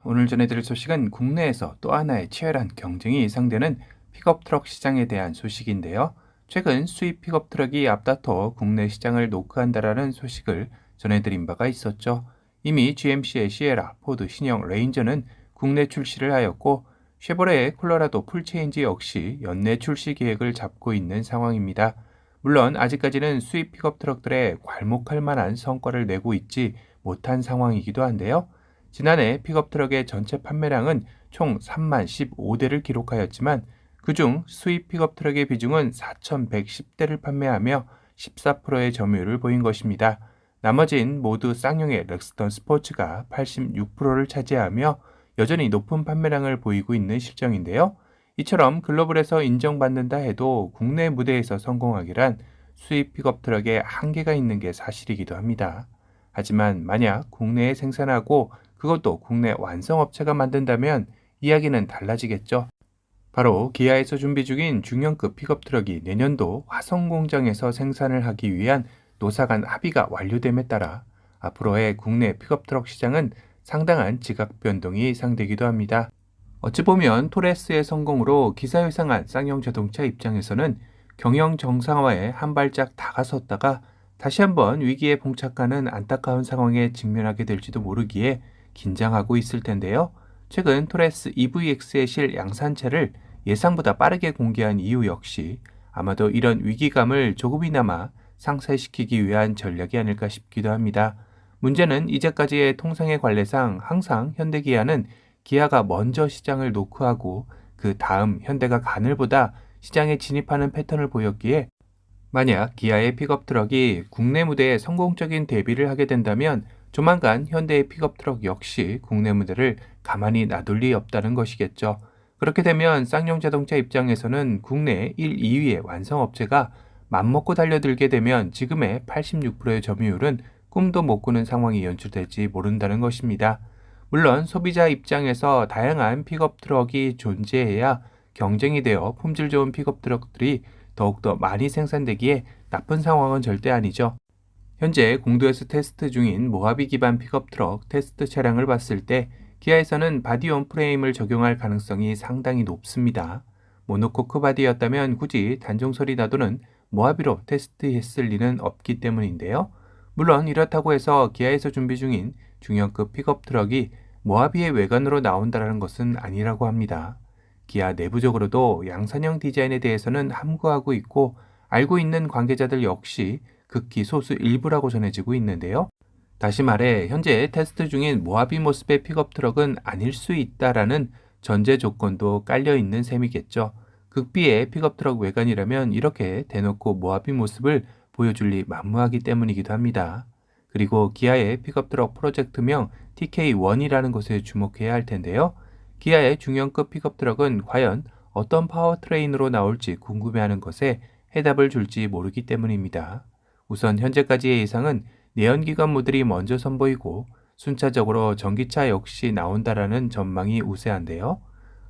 오늘 전해드릴 소식은 국내에서 또 하나의 치열한 경쟁이 예상되는 픽업 트럭 시장에 대한 소식인데요. 최근 수입 픽업 트럭이 앞다퉈 국내 시장을 노크한다라는 소식을 전해드린 바가 있었죠. 이미 GMC의 시에라, 포드 신형 레인저는 국내 출시를 하였고, 쉐보레의 콜로라도 풀체인지 역시 연내 출시 계획을 잡고 있는 상황입니다. 물론 아직까지는 수입 픽업 트럭들에 괄목할 만한 성과를 내고 있지 못한 상황이기도 한데요. 지난해 픽업 트럭의 전체 판매량은 총 3만 15대를 기록하였지만, 그중 수입 픽업 트럭의 비중은 4,110대를 판매하며 14%의 점유율을 보인 것입니다. 나머진 모두 쌍용의 렉스턴 스포츠가 86%를 차지하며 여전히 높은 판매량을 보이고 있는 실정인데요. 이처럼 글로벌에서 인정받는다 해도 국내 무대에서 성공하기란 수입 픽업 트럭에 한계가 있는 게 사실이기도 합니다. 하지만 만약 국내에 생산하고 그것도 국내 완성업체가 만든다면 이야기는 달라지겠죠. 바로 기아에서 준비 중인 중형급 픽업 트럭이 내년도 화성 공장에서 생산을 하기 위한 노사 간 합의가 완료됨에 따라 앞으로의 국내 픽업 트럭 시장은 상당한 지각 변동이 예상되기도 합니다. 어찌 보면 토레스의 성공으로 기사회생한 쌍용 자동차 입장에서는 경영 정상화에 한 발짝 다가섰다가 다시 한번 위기에 봉착하는 안타까운 상황에 직면하게 될지도 모르기에 긴장하고 있을 텐데요. 최근 토레스 EVX의 실 양산체를 예상보다 빠르게 공개한 이유 역시 아마도 이런 위기감을 조금이나마 상쇄시키기 위한 전략이 아닐까 싶기도 합니다. 문제는 이제까지의 통상의 관례상 항상 현대기아는 기아가 먼저 시장을 노크하고 그 다음 현대가 간을 보다 시장에 진입하는 패턴을 보였기에, 만약 기아의 픽업 트럭이 국내 무대에 성공적인 데뷔를 하게 된다면 조만간 현대의 픽업 트럭 역시 국내 무대를 가만히 놔둘 리 없다는 것이겠죠. 그렇게 되면 쌍용 자동차 입장에서는 국내 1, 2위의 완성업체가 맘먹고 달려들게 되면 지금의 86%의 점유율은 꿈도 못 꾸는 상황이 연출될지 모른다는 것입니다. 물론 소비자 입장에서 다양한 픽업 트럭이 존재해야 경쟁이 되어 품질 좋은 픽업 트럭들이 더욱더 많이 생산되기에 나쁜 상황은 절대 아니죠. 현재 공도에서 테스트 중인 모하비 기반 픽업 트럭 테스트 차량을 봤을 때 기아에서는 바디온 프레임을 적용할 가능성이 상당히 높습니다. 모노코크 바디였다면 굳이 단종 소리 나도는 모하비로 테스트했을 리는 없기 때문인데요. 물론 이렇다고 해서 기아에서 준비 중인 중형급 픽업 트럭이 모하비의 외관으로 나온다는 것은 아니라고 합니다. 기아 내부적으로도 양산형 디자인에 대해서는 함구하고 있고, 알고 있는 관계자들 역시 극히 소수 일부라고 전해지고 있는데요. 다시 말해 현재 테스트 중인 모하비 모습의 픽업 트럭은 아닐 수 있다라는 전제 조건도 깔려 있는 셈이겠죠. 극비의 픽업 트럭 외관이라면 이렇게 대놓고 모하비 모습을 보여줄 리 만무하기 때문이기도 합니다. 그리고 기아의 픽업 트럭 프로젝트명 TK1이라는 것에 주목해야 할 텐데요. 기아의 중형급 픽업 트럭은 과연 어떤 파워트레인으로 나올지 궁금해하는 것에 해답을 줄지 모르기 때문입니다. 우선 현재까지의 예상은 내연기관 모델이 먼저 선보이고 순차적으로 전기차 역시 나온다라는 전망이 우세한데요.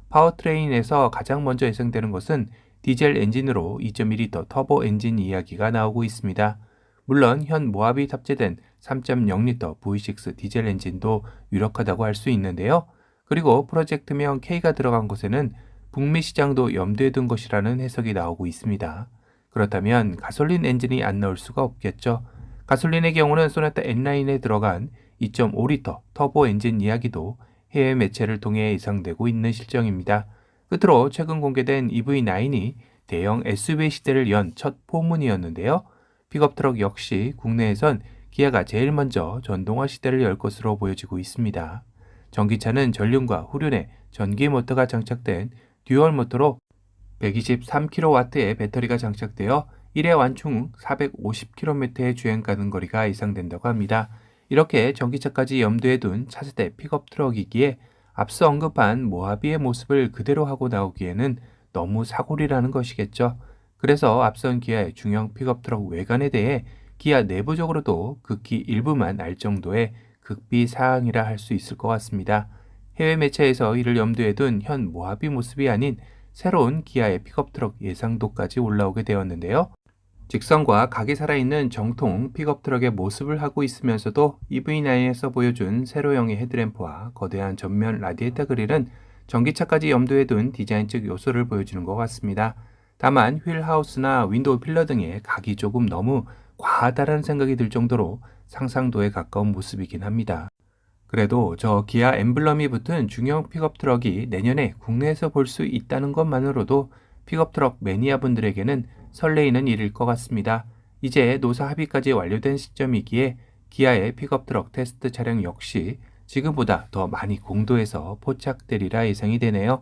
파워트레인에서 가장 먼저 예상되는 것은 디젤 엔진으로 2.1L 터보 엔진 이야기가 나오고 있습니다. 물론 현 모하비 탑재된 3.0L V6 디젤 엔진도 유력하다고 할 수 있는데요. 그리고 프로젝트명 K가 들어간 곳에는 북미 시장도 염두에 둔 것이라는 해석이 나오고 있습니다. 그렇다면 가솔린 엔진이 안 나올 수가 없겠죠. 가솔린의 경우는 소나타 N라인에 들어간 2.5L 터보 엔진 이야기도 해외 매체를 통해 예상되고 있는 실정입니다. 끝으로 최근 공개된 EV9이 대형 SUV 시대를 연 첫 포문이었는데요. 픽업 트럭 역시 국내에선 기아가 제일 먼저 전동화 시대를 열 것으로 보여지고 있습니다. 전기차는 전륜과 후륜에 전기 모터가 장착된 듀얼 모터로 123kW의 배터리가 장착되어 1회 완충 후 450km의 주행 가능 거리가 예상된다고 합니다. 이렇게 전기차까지 염두에 둔 차세대 픽업 트럭이기에 앞서 언급한 모하비의 모습을 그대로 하고 나오기에는 너무 사골이라는 것이겠죠. 그래서 앞선 기아의 중형 픽업 트럭 외관에 대해 기아 내부적으로도 극히 일부만 알 정도의 극비 사항이라 할 수 있을 것 같습니다. 해외 매체에서 이를 염두에 둔 현 모하비 모습이 아닌 새로운 기아의 픽업 트럭 예상도까지 올라오게 되었는데요. 직선과 각이 살아있는 정통 픽업 트럭의 모습을 하고 있으면서도 EV9에서 보여준 세로형의 헤드램프와 거대한 전면 라디에이터 그릴은 전기차까지 염두에 둔 디자인적 요소를 보여주는 것 같습니다. 다만 휠하우스나 윈도우 필러 등의 각이 조금 너무 과하다라는 생각이 들 정도로 상상도에 가까운 모습이긴 합니다. 그래도 저 기아 엠블럼이 붙은 중형 픽업 트럭이 내년에 국내에서 볼 수 있다는 것만으로도 픽업 트럭 매니아 분들에게는 설레이는 일일 것 같습니다. 이제 노사 합의까지 완료된 시점이기에 기아의 픽업 트럭 테스트 차량 역시 지금보다 더 많이 공도에서 포착되리라 예상이 되네요.